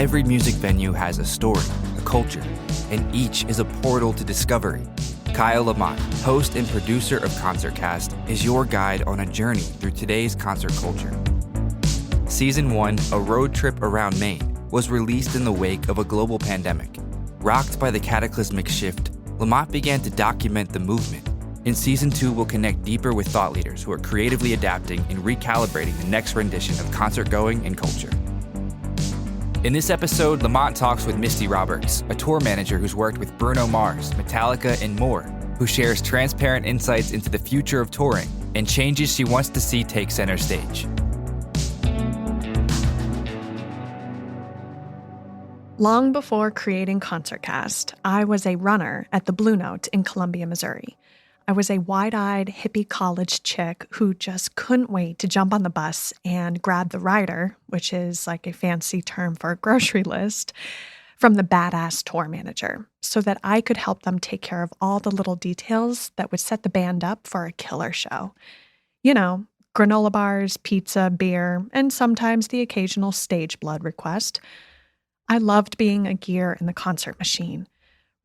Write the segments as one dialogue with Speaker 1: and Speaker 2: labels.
Speaker 1: Every music venue has a story, a culture, and each is a portal to discovery. Kyle Lamont, host and producer of ConcertCast, is your guide on a journey through today's concert culture. Season 1, A Road Trip Around Maine, was released in the wake of a global pandemic. Rocked by the cataclysmic shift, Lamont began to document the movement. In Season 2, we'll connect deeper with thought leaders who are creatively adapting and recalibrating the next rendition of concert-going and culture. In this episode, Lamont talks with Misty Roberts, a tour manager who's worked with Bruno Mars, Metallica, and more, who shares transparent insights into the future of touring and changes she wants to see take center stage.
Speaker 2: Long before creating ConcertCast, I was a runner at the Blue Note in Columbia, Missouri. I was a wide-eyed hippie college chick who just couldn't wait to jump on the bus and grab the rider, which is like a fancy term for a grocery list, from the badass tour manager so that I could help them take care of all the little details that would set the band up for a killer show. You know, granola bars, pizza, beer, and sometimes the occasional stage blood request. I loved being a gear in the concert machine.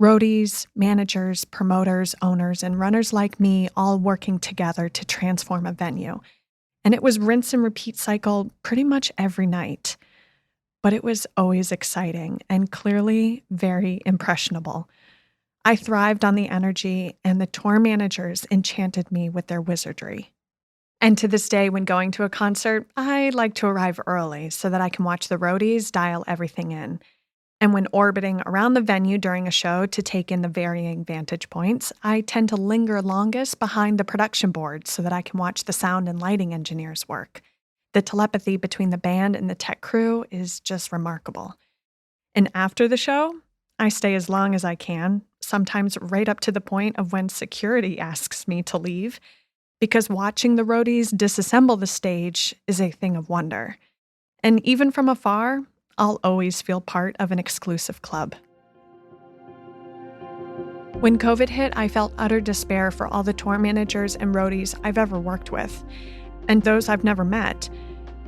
Speaker 2: Roadies, managers, promoters, owners, and runners like me all working together to transform a venue. And it was rinse and repeat cycle pretty much every night. But it was always exciting and clearly very impressionable. I thrived on the energy, and the tour managers enchanted me with their wizardry. And to this day, when going to a concert, I like to arrive early so that I can watch the roadies dial everything in. And when orbiting around the venue during a show to take in the varying vantage points, I tend to linger longest behind the production board so that I can watch the sound and lighting engineers work. The telepathy between the band and the tech crew is just remarkable. And after the show, I stay as long as I can, sometimes right up to the point of when security asks me to leave, because watching the roadies disassemble the stage is a thing of wonder. And even from afar, I'll always feel part of an exclusive club. When COVID hit, I felt utter despair for all the tour managers and roadies I've ever worked with, and those I've never met.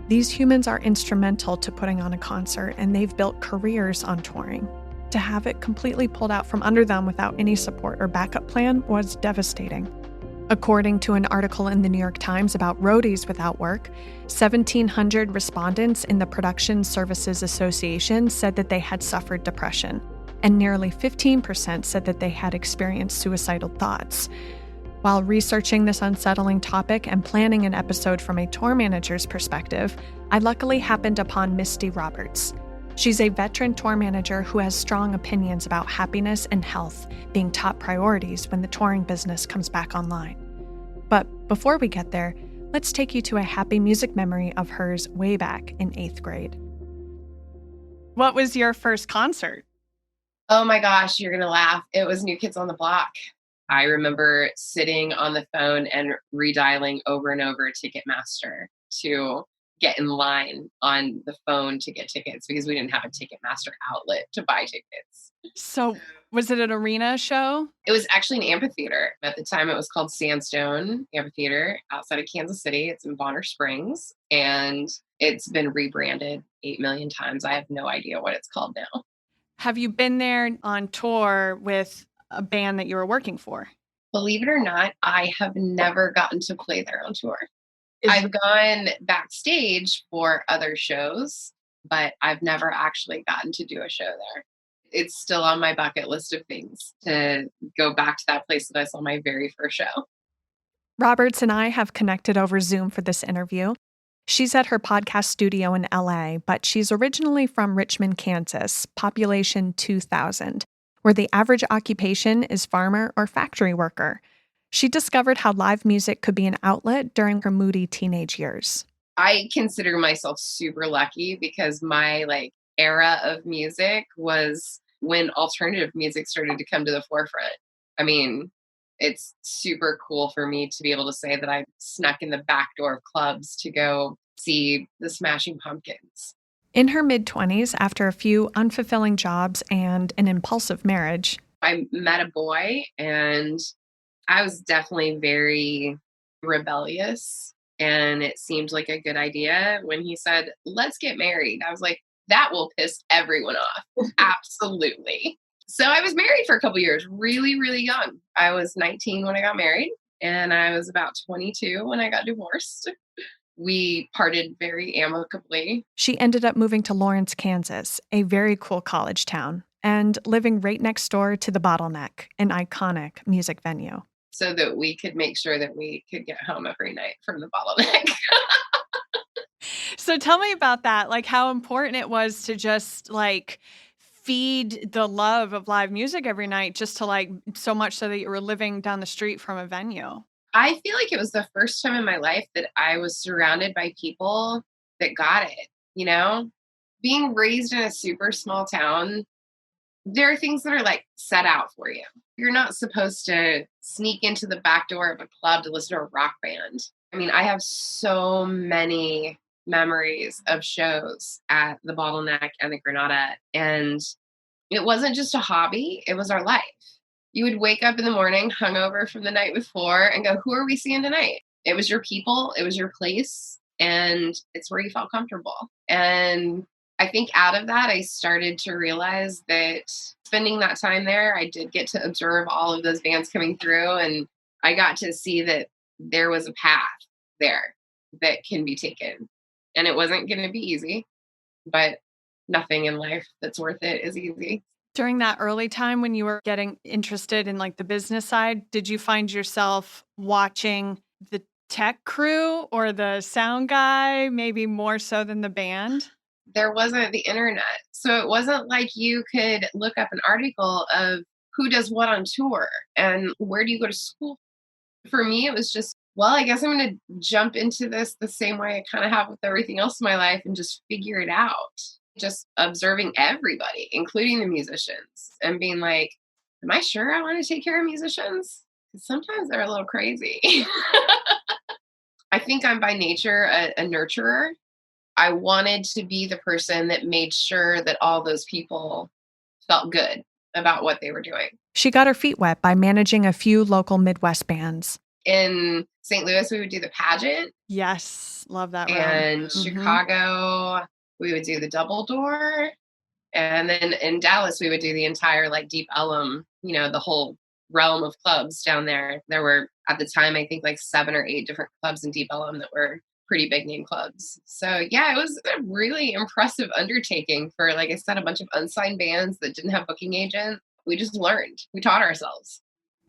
Speaker 2: These humans are instrumental to putting on a concert, and they've built careers on touring. To have it completely pulled out from under them without any support or backup plan was devastating. According to an article in the New York Times about roadies without work, 1,700 respondents in the Production Services Association said that they had suffered depression, and nearly 15% said that they had experienced suicidal thoughts. While researching this unsettling topic and planning an episode from a tour manager's perspective, I luckily happened upon Misty Roberts. She's a veteran tour manager who has strong opinions about happiness and health being top priorities when the touring business comes back online. But before we get there, let's take you to a happy music memory of hers way back in 8th grade. What was your first concert?
Speaker 3: Oh my gosh, you're going to laugh. It was New Kids on the Block. I remember sitting on the phone and redialing over and over Ticketmaster to get in line on the phone to get tickets because we didn't have a Ticketmaster outlet to buy tickets.
Speaker 2: So was it an arena show?
Speaker 3: It was actually an amphitheater. At the time, it was called Sandstone Amphitheater outside of Kansas City. It's in Bonner Springs, and it's been rebranded 8 million times. I have no idea what it's called now.
Speaker 2: Have you been there on tour with a band that you were working for?
Speaker 3: Believe it or not, I have never gotten to play there on tour. I've gone backstage for other shows, but I've never actually gotten to do a show there. It's still on my bucket list of things to go back to that place that I saw my very first show.
Speaker 2: Roberts and I have connected over Zoom for this interview. She's at her podcast studio in LA, but she's originally from Richmond, Kansas, population 2,000, where the average occupation is farmer or factory worker. She discovered how live music could be an outlet during her moody teenage years.
Speaker 3: I consider myself super lucky because my era of music was when alternative music started to come to the forefront. I mean, it's super cool for me to be able to say that I snuck in the back door of clubs to go see the Smashing Pumpkins.
Speaker 2: In her mid-20s, after a few unfulfilling jobs and an impulsive marriage,
Speaker 3: I met a boy, and I was definitely very rebellious, and it seemed like a good idea when he said, "Let's get married." I was like, That will piss everyone off. Absolutely. So I was married for a couple years, really, really young. I was 19 when I got married, and I was about 22 when I got divorced. We parted very amicably.
Speaker 2: She ended up moving to Lawrence, Kansas, a very cool college town, and living right next door to the Bottleneck, an iconic music venue.
Speaker 3: So that we could make sure that we could get home every night from the Bottleneck.
Speaker 2: So tell me about that, like how important it was to just like feed the love of live music every night, just to like so much so that you were living down the street from a venue.
Speaker 3: I feel like it was the first time in my life that I was surrounded by people that got it, you know? Being raised in a super small town, there are things that are like set out for you. You're not supposed to sneak into the back door of a club to listen to a rock band. I mean, I have so many memories of shows at the Bottleneck and the Granada, and it wasn't just a hobby, it was our life. You would wake up in the morning hungover from the night before and go, who are we seeing tonight? It was your people, it was your place, and it's where you felt comfortable. And I think out of that, I started to realize that spending that time there, I did get to observe all of those bands coming through, and I got to see that there was a path there that can be taken. And it wasn't going to be easy, but nothing in life that's worth it is easy.
Speaker 2: During that early time when you were getting interested in like the business side, did you find yourself watching the tech crew or the sound guy, maybe more so than the band?
Speaker 3: There wasn't the internet. So it wasn't like you could look up an article of who does what on tour and where do you go to school. For me, it was just, well, I guess I'm going to jump into this the same way I kind of have with everything else in my life and just figure it out. Just observing everybody, including the musicians, and being like, am I sure I want to take care of musicians? Because sometimes they're a little crazy. I think I'm by nature a nurturer. I wanted to be the person that made sure that all those people felt good about what they were doing.
Speaker 2: She got her feet wet by managing a few local Midwest bands.
Speaker 3: In St. Louis, we would do the Pageant.
Speaker 2: Yes, love that.
Speaker 3: And Chicago, we would do the Double Door. And then in Dallas, we would do the entire like Deep Ellum, you know, the whole realm of clubs down there. There were at the time, I think like 7 or 8 different clubs in Deep Ellum that were pretty big name clubs. So yeah, it was a really impressive undertaking for, like I said, a bunch of unsigned bands that didn't have booking agents. We just learned. We taught ourselves.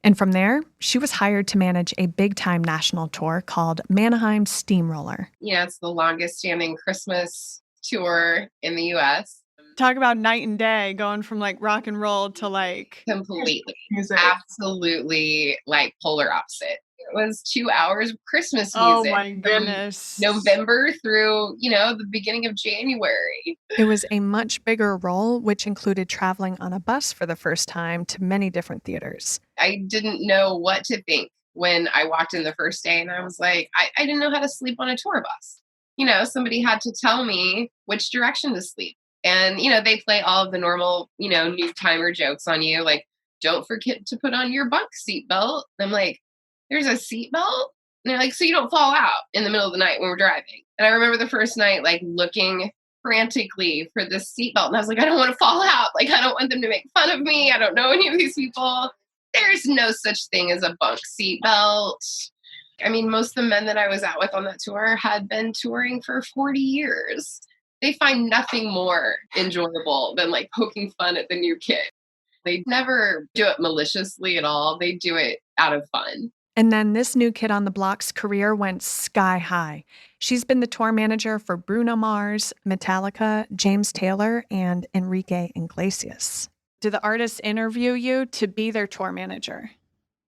Speaker 2: And from there, she was hired to manage a big-time national tour called Mannheim Steamroller.
Speaker 3: Yeah, it's the longest standing Christmas tour in the U.S.
Speaker 2: Talk about night and day, going from like rock and roll to like
Speaker 3: completely, absolutely like polar opposite. It was 2 hours of Christmas music.
Speaker 2: Oh my goodness.
Speaker 3: November through, you know, the beginning of January.
Speaker 2: It was a much bigger role, which included traveling on a bus for the first time to many different theaters.
Speaker 3: I didn't know what to think when I walked in the first day, and I was like, I didn't know how to sleep on a tour bus. You know, somebody had to tell me which direction to sleep. And, you know, they play all of the normal, you know, new timer jokes on you. Like, don't forget to put on your bunk seatbelt. I'm like, there's a seatbelt? And they're like, so you don't fall out in the middle of the night when we're driving. And I remember the first night, like looking frantically for this seatbelt. And I was like, I don't want to fall out. Like, I don't want them to make fun of me. I don't know any of these people. There's no such thing as a bunk seatbelt. I mean, most of the men that I was out with on that tour had been touring for 40 years. They find nothing more enjoyable than like poking fun at the new kid. They never do it maliciously at all. They do it out of fun.
Speaker 2: And then this new kid on the block's career went sky high. She's been the tour manager for Bruno Mars, Metallica, James Taylor, and Enrique Iglesias. Do the artists interview you to be their tour manager?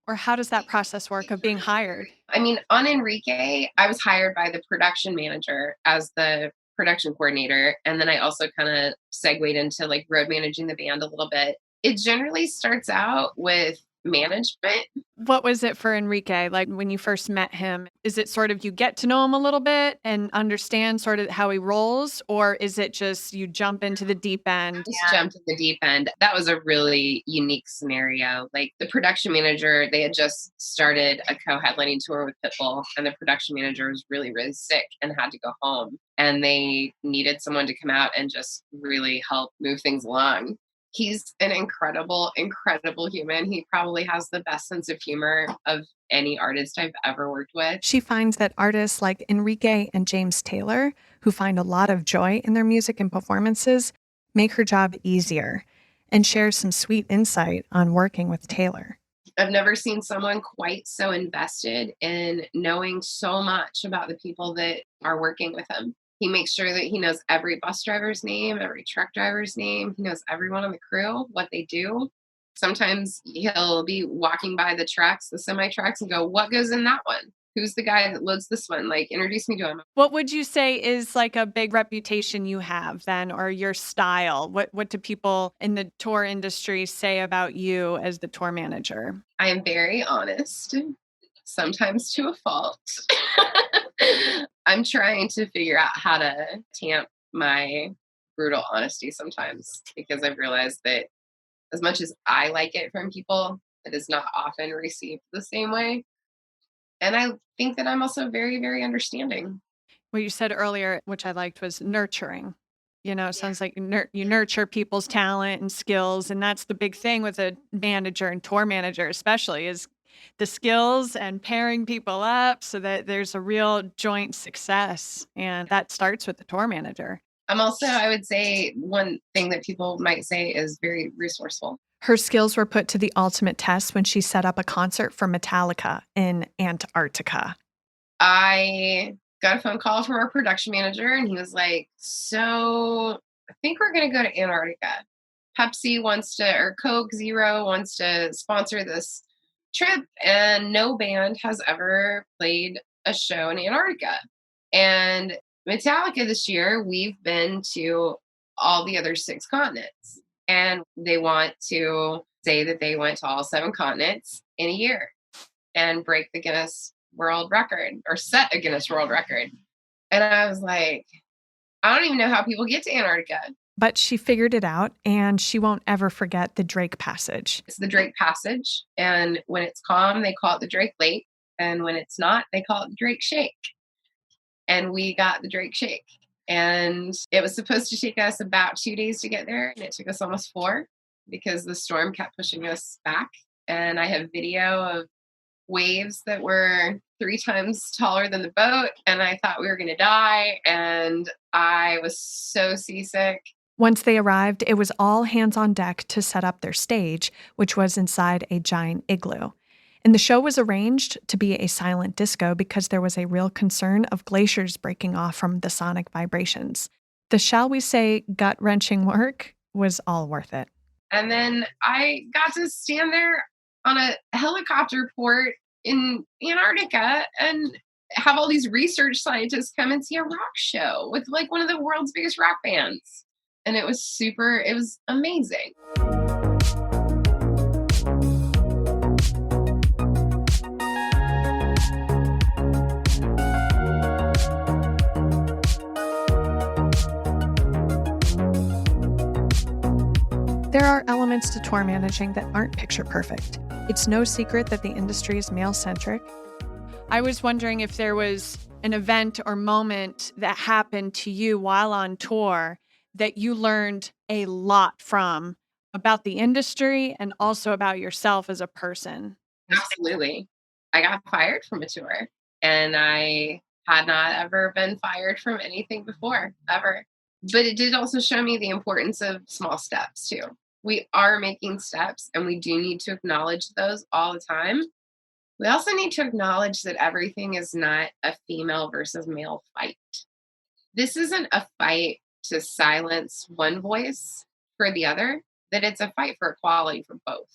Speaker 2: Or how does that process work of being hired?
Speaker 3: I mean, on Enrique, I was hired by the production manager as the production coordinator. And then I also kind of segued into like road managing the band a little bit. It generally starts out with management.
Speaker 2: What was it for Enrique? Like when you first met him, is it sort of you get to know him a little bit and understand sort of how he rolls? Or is it just you jump into the deep end?
Speaker 3: Just jumped in the deep end. That was a really unique scenario. Like the production manager, they had just started a co-headlining tour with Pitbull, and the production manager was really, really sick and had to go home. And they needed someone to come out and just really help move things along. He's an incredible, incredible human. He probably has the best sense of humor of any artist I've ever worked with.
Speaker 2: She finds that artists like Enrique and James Taylor, who find a lot of joy in their music and performances, make her job easier, and shares some sweet insight on working with Taylor.
Speaker 3: I've never seen someone quite so invested in knowing so much about the people that are working with him. He makes sure that he knows every bus driver's name, every truck driver's name. He knows everyone on the crew, what they do. Sometimes he'll be walking by the trucks, the semi-trucks, and go, what goes in that one? Who's the guy that loads this one? Like, introduce me to him.
Speaker 2: What would you say is like a big reputation you have then, or your style? What do people in the tour industry say about you as the tour manager?
Speaker 3: I am very honest, sometimes to a fault. I'm trying to figure out how to tamp my brutal honesty sometimes, because I've realized that as much as I like it from people, it is not often received the same way. And I think that I'm also very, very understanding.
Speaker 2: What you said earlier, which I liked, was nurturing. You know, it sounds like you nurture people's talent and skills. And that's the big thing with a manager and tour manager, especially, is the skills and pairing people up so that there's a real joint success. And that starts with the tour manager.
Speaker 3: I'm also, I would say, one thing that people might say is very resourceful.
Speaker 2: Her skills were put to the ultimate test when she set up a concert for Metallica in Antarctica.
Speaker 3: I got a phone call from our production manager, and he was like, so I think we're going to go to Antarctica. Pepsi wants to, or Coke Zero wants to sponsor this trip, and no band has ever played a show in Antarctica. And Metallica this year, we've been to all the other 6 continents, and they want to say that they went to all 7 continents in a year and break the Guinness World Record, or set a Guinness World Record. And I was like, I don't even know how people get to Antarctica.
Speaker 2: But she figured it out, and she won't ever forget the Drake Passage.
Speaker 3: It's the Drake Passage, and when it's calm, they call it the Drake Lake, and when it's not, they call it the Drake Shake. And we got the Drake Shake, and it was supposed to take us about 2 days to get there, and it took us almost 4 because the storm kept pushing us back. And I have video of waves that were 3 times taller than the boat, and I thought we were going to die, and I was so seasick.
Speaker 2: Once they arrived, it was all hands on deck to set up their stage, which was inside a giant igloo. And the show was arranged to be a silent disco because there was a real concern of glaciers breaking off from the sonic vibrations. The, shall we say, gut-wrenching work was all worth it.
Speaker 3: And then I got to stand there on a helicopter port in Antarctica and have all these research scientists come and see a rock show with like one of the world's biggest rock bands. And it was amazing.
Speaker 2: There are elements to tour managing that aren't picture perfect. It's no secret that the industry is male-centric. I was wondering if there was an event or moment that happened to you while on tour that you learned a lot from about the industry and also about yourself as a person.
Speaker 3: Absolutely. I got fired from a tour, and I had not ever been fired from anything before, ever. But it did also show me the importance of small steps too. We are making steps, and we do need to acknowledge those all the time. We also need to acknowledge that everything is not a female versus male fight. This isn't a fight to silence one voice for the other, that it's a fight for equality for both.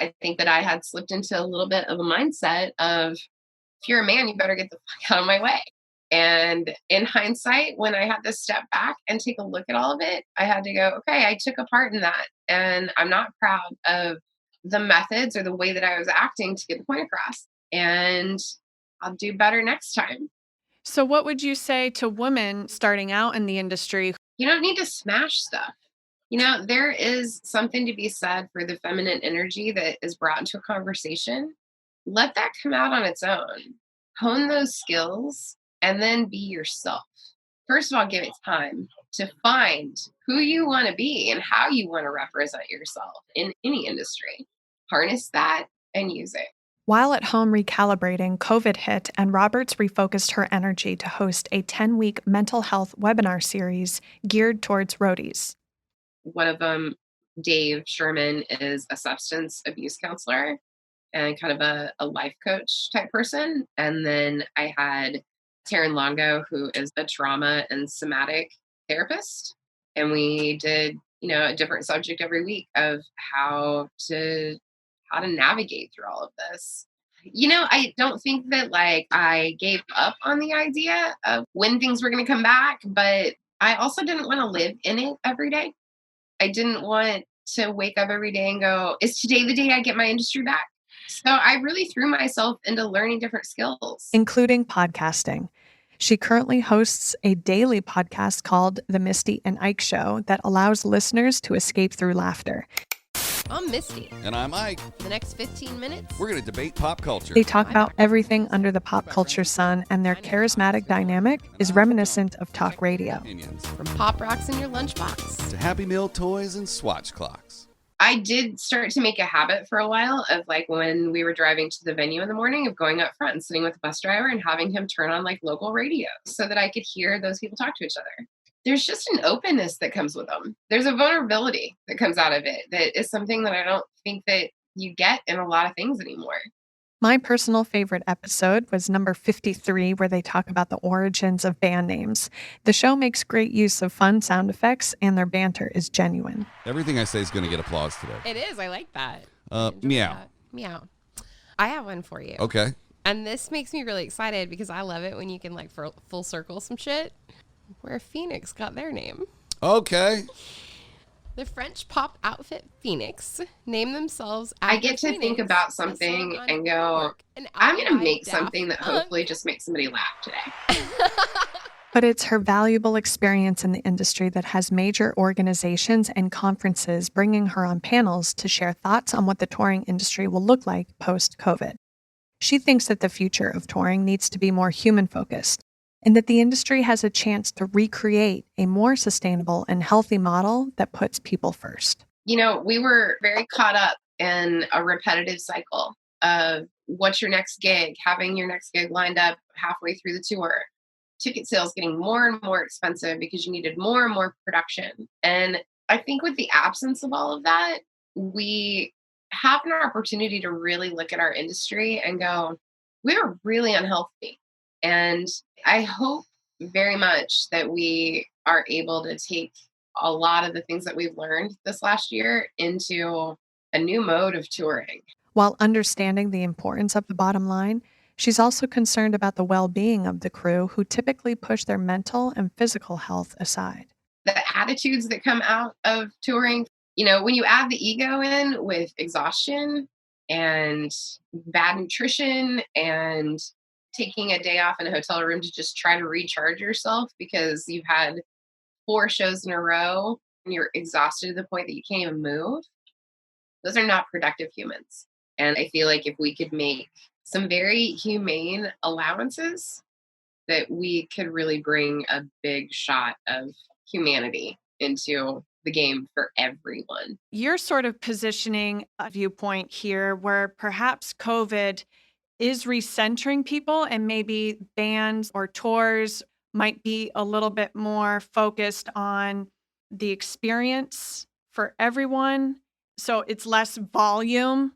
Speaker 3: I think that I had slipped into a little bit of a mindset of, if you're a man, you better get the fuck out of my way. And in hindsight, when I had to step back and take a look at all of it, I had to go, okay, I took a part in that. And I'm not proud of the methods or the way that I was acting to get the point across. And I'll do better next time.
Speaker 2: So what would you say to women starting out in the industry?
Speaker 3: You don't need to smash stuff. You know, there is something to be said for the feminine energy that is brought into a conversation. Let that come out on its own. Hone those skills and then be yourself. First of all, give it time to find who you want to be and how you want to represent yourself in any industry. Harness that and use it.
Speaker 2: While at home recalibrating, COVID hit and Roberts refocused her energy to host a 10-week mental health webinar series geared towards roadies.
Speaker 3: One of them, Dave Sherman, is a substance abuse counselor and kind of a life coach type person. And then I had Taryn Longo, who is a trauma and somatic therapist. And we did, a different subject every week of how to navigate through all of this. I don't think that I gave up on the idea of when things were going to come back, but I also didn't want to live in it every day. I didn't want to wake up every day and go, is today the day I get my industry back? So I really threw myself into learning different skills,
Speaker 2: including podcasting. She currently hosts a daily podcast called The Misty and Ike Show that allows listeners to escape through laughter.
Speaker 4: I'm Misty.
Speaker 5: And I'm Ike.
Speaker 4: The next 15 minutes,
Speaker 5: We're going to debate pop culture.
Speaker 2: They talk about everything under the pop culture sun, and their charismatic dynamic is reminiscent of talk radio.
Speaker 5: Opinions.
Speaker 4: from pop rocks in your lunchbox.
Speaker 5: To Happy Meal toys and swatch clocks.
Speaker 3: I did start to make a habit for a while of when we were driving to the venue in the morning of going up front and sitting with the bus driver and having him turn on local radio so that I could hear those people talk to each other. There's just an openness that comes with them. There's a vulnerability that comes out of it that is something that I don't think that you get in a lot of things anymore.
Speaker 2: My personal favorite episode was number 53, where they talk about the origins of band names. The show makes great use of fun sound effects, and their banter is genuine.
Speaker 5: Everything I say is going to get applause today.
Speaker 4: It is. I like that.
Speaker 5: Meow.
Speaker 4: That. Meow. I have one for you.
Speaker 5: Okay.
Speaker 4: And this makes me really excited because I love it when you can full circle some shit. Where Phoenix got their name.
Speaker 5: Okay.
Speaker 4: The French pop outfit Phoenix named themselves
Speaker 3: I get to think about something and go, I'm going to make something that hopefully just makes somebody laugh today.
Speaker 2: But it's her valuable experience in the industry that has major organizations and conferences bringing her on panels to share thoughts on what the touring industry will look like post-COVID. She thinks that the future of touring needs to be more human-focused, and that the industry has a chance to recreate a more sustainable and healthy model that puts people first.
Speaker 3: We were very caught up in a repetitive cycle of what's your next gig, having your next gig lined up halfway through the tour, ticket sales getting more and more expensive because you needed more and more production. And I think with the absence of all of that, we have an opportunity to really look at our industry and go, we were really unhealthy. And I hope very much that we are able to take a lot of the things that we've learned this last year into a new mode of touring.
Speaker 2: While understanding the importance of the bottom line, she's also concerned about the well-being of the crew who typically push their mental and physical health aside.
Speaker 3: The attitudes that come out of touring, when you add the ego in with exhaustion and bad nutrition and taking a day off in a hotel room to just try to recharge yourself because you've had 4 shows in a row and you're exhausted to the point that you can't even move. Those are not productive humans. And I feel like if we could make some very humane allowances, that we could really bring a big shot of humanity into the game for everyone.
Speaker 2: You're sort of positioning a viewpoint here where perhaps COVID is recentering people, and maybe bands or tours might be a little bit more focused on the experience for everyone. So it's less volume,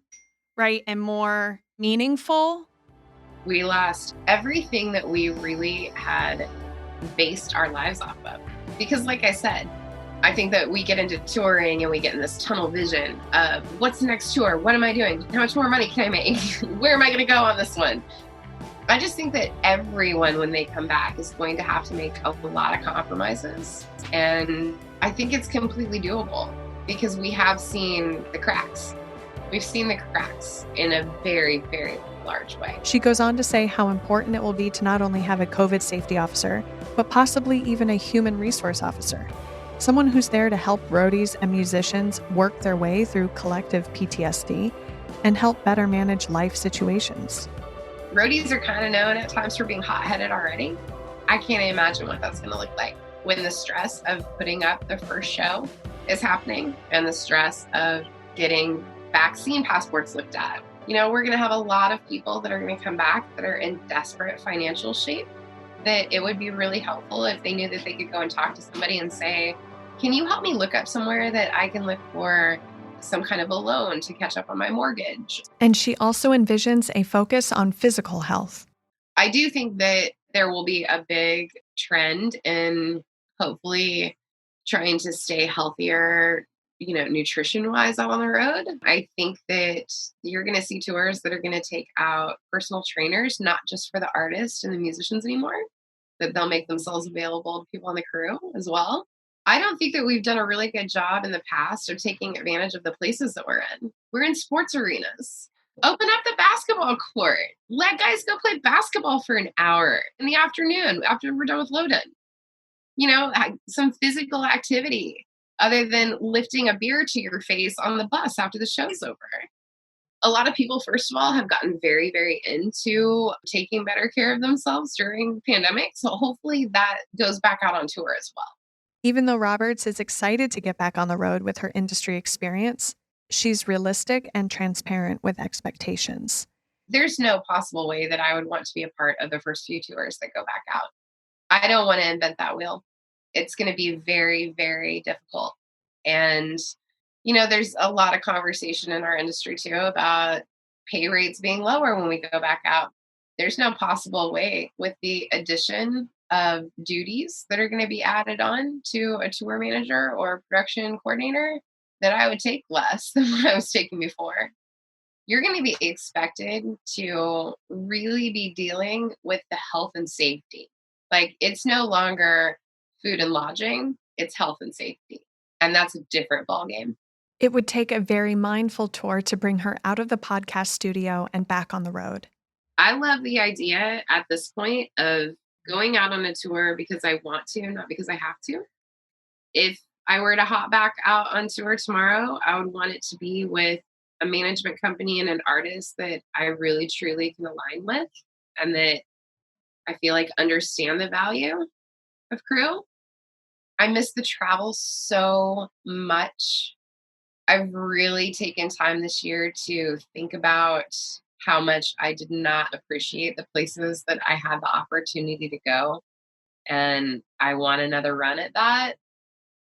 Speaker 2: right? And more meaningful.
Speaker 3: We lost everything that we really had based our lives off of. Because like I said, I think that we get into touring and we get in this tunnel vision of what's the next tour? What am I doing? How much more money can I make? Where am I going to go on this one? I just think that everyone, when they come back, is going to have to make a lot of compromises. And I think it's completely doable because we have seen the cracks. We've seen the cracks in a very, very large way.
Speaker 2: She goes on to say how important it will be to not only have a COVID safety officer, but possibly even a human resource officer. Someone who's there to help roadies and musicians work their way through collective PTSD and help better manage life situations.
Speaker 3: Roadies are kind of known at times for being hot-headed already. I can't imagine what that's going to look like when the stress of putting up the first show is happening and the stress of getting vaccine passports looked at. You know, we're going to have a lot of people that are going to come back that are in desperate financial shape, that it would be really helpful if they knew that they could go and talk to somebody and say, can you help me look up somewhere that I can look for some kind of a loan to catch up on my mortgage?
Speaker 2: And she also envisions a focus on physical health.
Speaker 3: I do think that there will be a big trend in hopefully trying to stay healthier, you know, nutrition-wise out on the road. I think that you're going to see tours that are going to take out personal trainers, not just for the artists and the musicians anymore, that they'll make themselves available to people on the crew as well. I don't think that we've done a really good job in the past of taking advantage of the places that we're in. We're in sports arenas. Open up the basketball court. Let guys go play basketball for an hour in the afternoon after we're done with load-in. You know, some physical activity other than lifting a beer to your face on the bus after the show's over. A lot of people, first of all, have gotten very, very into taking better care of themselves during the pandemic. So hopefully that goes back out on tour as well.
Speaker 2: Even though Roberts is excited to get back on the road with her industry experience, she's realistic and transparent with expectations.
Speaker 3: There's no possible way that I would want to be a part of the first few tours that go back out. I don't want to invent that wheel. It's going to be very, very difficult. And, you know, there's a lot of conversation in our industry too about pay rates being lower when we go back out. There's no possible way with the addition of duties that are going to be added on to a tour manager or production coordinator that I would take less than what I was taking before. You're going to be expected to really be dealing with the health and safety. Like, it's no longer food and lodging, it's health and safety. And that's a different ballgame.
Speaker 2: It would take a very mindful tour to bring her out of the podcast studio and back on the road.
Speaker 3: I love the idea at this point of going out on a tour because I want to, not because I have to. If I were to hop back out on tour tomorrow, I would want it to be with a management company and an artist that I really truly can align with and that I feel like understand the value of crew. I miss the travel so much. I've really taken time this year to think about how much I did not appreciate the places that I had the opportunity to go. And I want another run at that.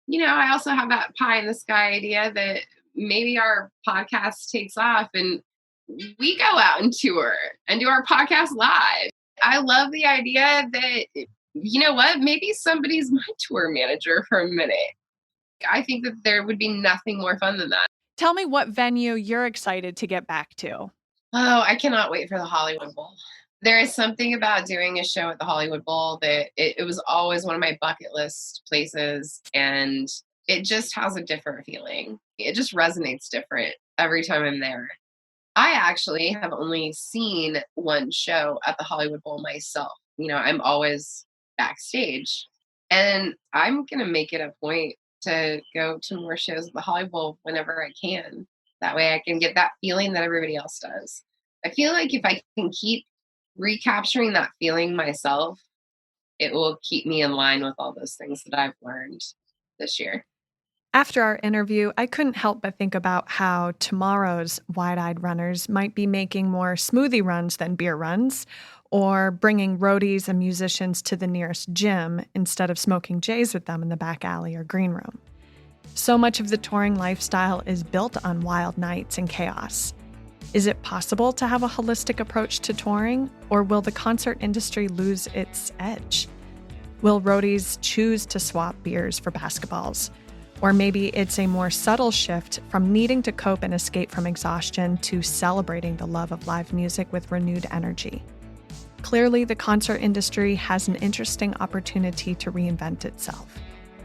Speaker 3: You know, I also have that pie in the sky idea that maybe our podcast takes off and we go out and tour and do our podcast live. I love the idea that, you know what, maybe somebody's my tour manager for a minute. I think that there would be nothing more fun than that.
Speaker 2: Tell me what venue you're excited to get back to.
Speaker 3: Oh, I cannot wait for the Hollywood Bowl. There is something about doing a show at the Hollywood Bowl that it was always one of my bucket list places, and it just has a different feeling. It just resonates different every time I'm there. I actually have only seen one show at the Hollywood Bowl myself. You know, I'm always backstage, and I'm going to make it a point to go to more shows at the Hollywood Bowl whenever I can. That way I can get that feeling that everybody else does. I feel like if I can keep recapturing that feeling myself, it will keep me in line with all those things that I've learned this year.
Speaker 2: After our interview, I couldn't help but think about how tomorrow's wide-eyed runners might be making more smoothie runs than beer runs, or bringing roadies and musicians to the nearest gym instead of smoking J's with them in the back alley or green room. So much of the touring lifestyle is built on wild nights and chaos. Is it possible to have a holistic approach to touring, or will the concert industry lose its edge? Will roadies choose to swap beers for basketballs? Or maybe it's a more subtle shift from needing to cope and escape from exhaustion to celebrating the love of live music with renewed energy. Clearly, the concert industry has an interesting opportunity to reinvent itself,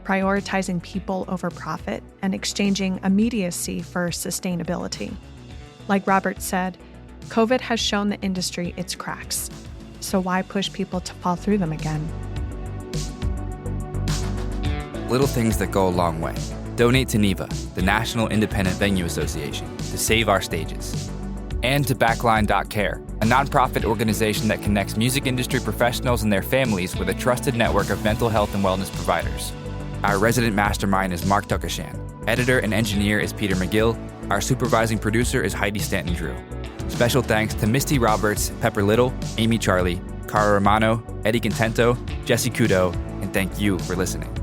Speaker 2: prioritizing people over profit and exchanging immediacy for sustainability. Like Robert said, COVID has shown the industry its cracks. So why push people to fall through them again?
Speaker 1: Little things that go a long way. Donate to NIVA, the National Independent Venue Association, to save our stages. And to Backline.Care, a nonprofit organization that connects music industry professionals and their families with a trusted network of mental health and wellness providers. Our resident mastermind is Mark Tuckashan. Editor and engineer is Peter McGill. Our supervising producer is Heidi Stanton-Drew. Special thanks to Misty Roberts, Pepper Little, Amy Charlie, Cara Romano, Eddie Contento, Jesse Kudo, and thank you for listening.